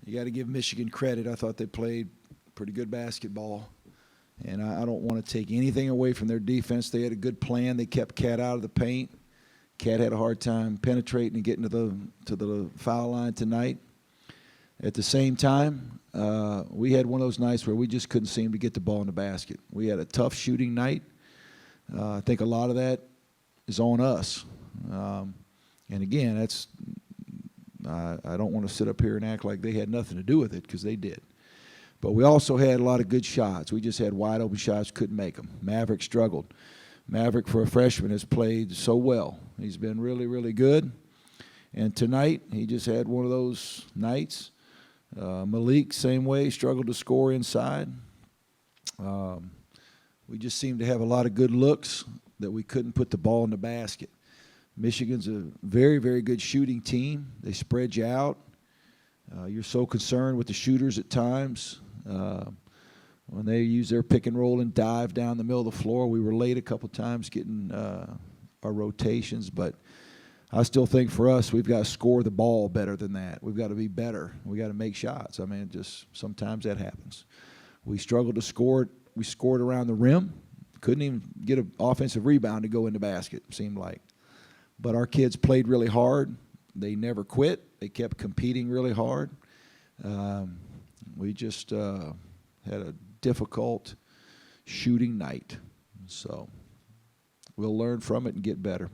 you got to give Michigan credit. I thought they played pretty good basketball. And I don't want to take anything away from their defense. They had a good plan. They kept Cat out of the paint. Cat had a hard time penetrating and getting to the foul line tonight. At the same time, we had one of those nights where we just couldn't seem to get the ball in the basket. We had a tough shooting night. I think a lot of that is on us. And again, I don't want to sit up here and act like they had nothing to do with it, because they did. But we also had a lot of good shots. We just had wide open shots, couldn't make them. Maverick struggled. Maverick, for a freshman, has played so well. He's been really, really good. And tonight, he just had one of those nights. Malik, same way, struggled to score inside. We just seemed to have a lot of good looks that we couldn't put the ball in the basket. Michigan's a very, very good shooting team. They spread you out. You're so concerned with the shooters at times. When they use their pick and roll and dive down the middle of the floor, we were late a couple times getting our rotations. But I still think for us, we've got to score the ball better than that. We've got to be better. We've got to make shots. I mean, just sometimes that happens. We struggled to score. We scored around the rim. Couldn't even get an offensive rebound to go in the basket, it seemed like. But our kids played really hard. They never quit. They kept competing really hard. We just had a difficult shooting night. So we'll learn from it and get better.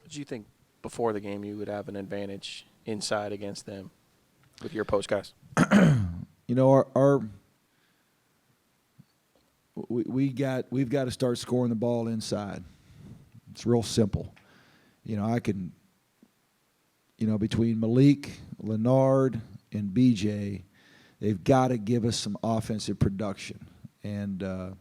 Did you think before the game you would have an advantage inside against them with your post guys? You know, we've got to start scoring the ball inside. It's real simple. You know, between Malik, Leonard, and BJ, they've got to give us some offensive production. And a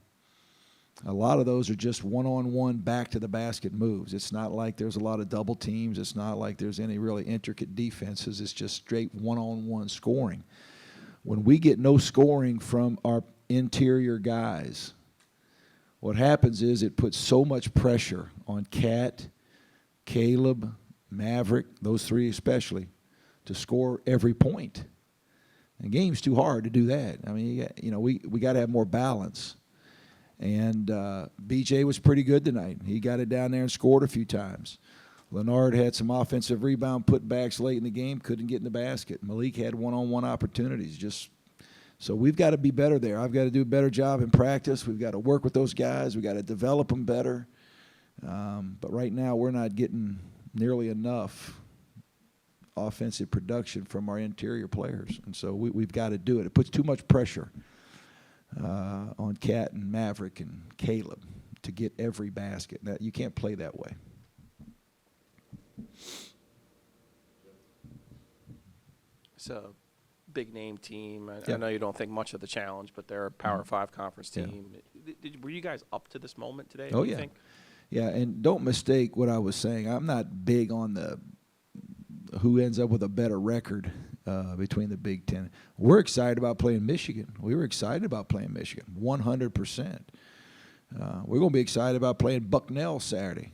lot of those are just one-on-one back-to-the-basket moves. It's not like there's a lot of double teams. It's not like there's any really intricate defenses. It's just straight one-on-one scoring. When we get no scoring from our interior guys, what happens is it puts so much pressure on Cat, Caleb, Maverick, those three especially, to score every point. The game's too hard to do that. I mean, we got to have more balance. And BJ was pretty good tonight. He got it down there and scored a few times. Leonard had some offensive rebound putbacks late in the game, couldn't get in the basket. Malik had one-on-one opportunities. So we've got to be better there. I've got to do a better job in practice. We've got to work with those guys. We've got to develop them better. But right now we're not getting nearly enough offensive production from our interior players. And so we've got to do it. It puts too much pressure on Cat and Maverick and Caleb to get every basket. Now, you can't play that way. It's a big-name team. I know you don't think much of the challenge, but they're a Power 5 conference team. Yeah. Were you guys up to this moment today? Oh, yeah. Yeah, and don't mistake what I was saying. I'm not big on the who ends up with a better record between the Big Ten. We're excited about playing Michigan. We were excited about playing Michigan, 100%. We're going to be excited about playing Bucknell Saturday.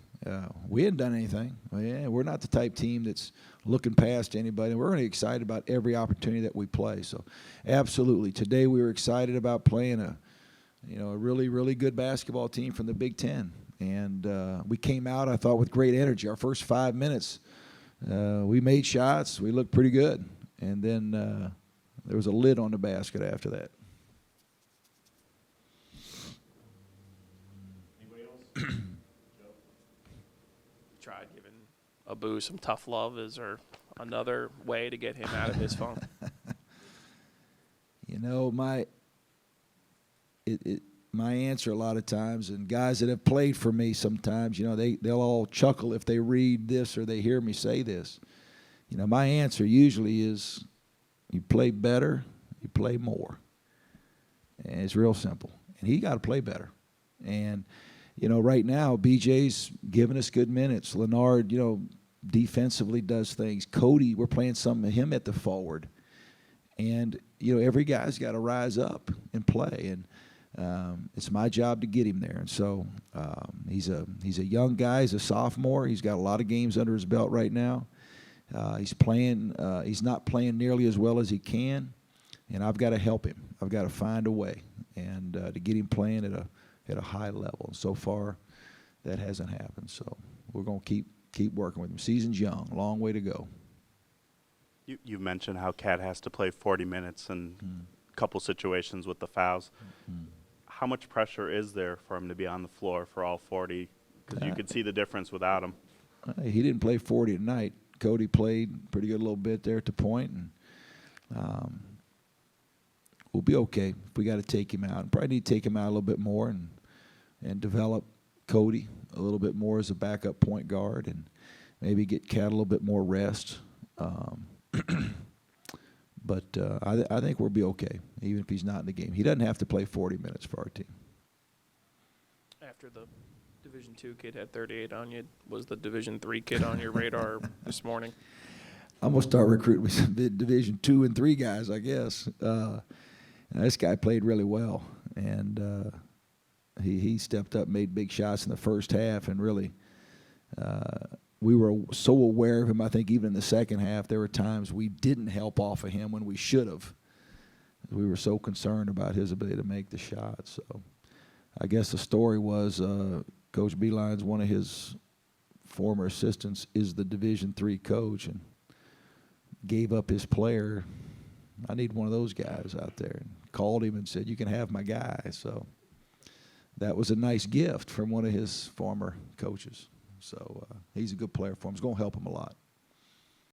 We hadn't done anything. We're not the type team that's looking past anybody. We're really excited about every opportunity that we play. So, absolutely. Today we were excited about playing a really, really good basketball team from the Big Ten. And we came out, I thought, with great energy. Our first 5 minutes, we made shots. We looked pretty good. And then there was a lid on the basket after that. Anybody else? Tried giving Abu some tough love. Is there another way to get him out of his funk? My answer a lot of times, and guys that have played for me sometimes, they'll all chuckle if they read this or they hear me say this. My answer usually is you play better, you play more. And it's real simple. And he got to play better. And, right now, BJ's giving us good minutes. Leonard, defensively does things. Cody, we're playing some of him at the forward. And, every guy's got to rise up and play. And it's my job to get him there. And so he's a young guy. He's a sophomore. He's got a lot of games under his belt right now. He's playing. He's not playing nearly as well as he can, and I've got to help him. I've got to find a way and to get him playing at a high level. And so far, that hasn't happened. So we're going to keep working with him. Season's young, long way to go. You mentioned how Cat has to play 40 minutes in a couple situations with the fouls. How much pressure is there for him to be on the floor for all 40? Because you could see the difference without him. He didn't play 40 tonight. Cody played pretty good a little bit there at the point, and we'll be okay if we got to take him out. Probably need to take him out a little bit more and develop Cody a little bit more as a backup point guard, and maybe get Cat a little bit more rest. But I think we'll be okay, even if he's not in the game. He doesn't have to play 40 minutes for our team. After the Division II kid had 38 on you, was the Division III kid on your radar this morning? I'm going to start recruiting with some Division II and III guys, I guess. This guy played really well, and he stepped up, made big shots in the first half, and really we were so aware of him. I think even in the second half, there were times we didn't help off of him when we should have. We were so concerned about his ability to make the shots. So I guess the story was Coach Beeline's one of his former assistants is the Division III coach and gave up his player. I need one of those guys out there. And called him and said, you can have my guy. So that was a nice gift from one of his former coaches. So he's a good player for him. It's going to help him a lot.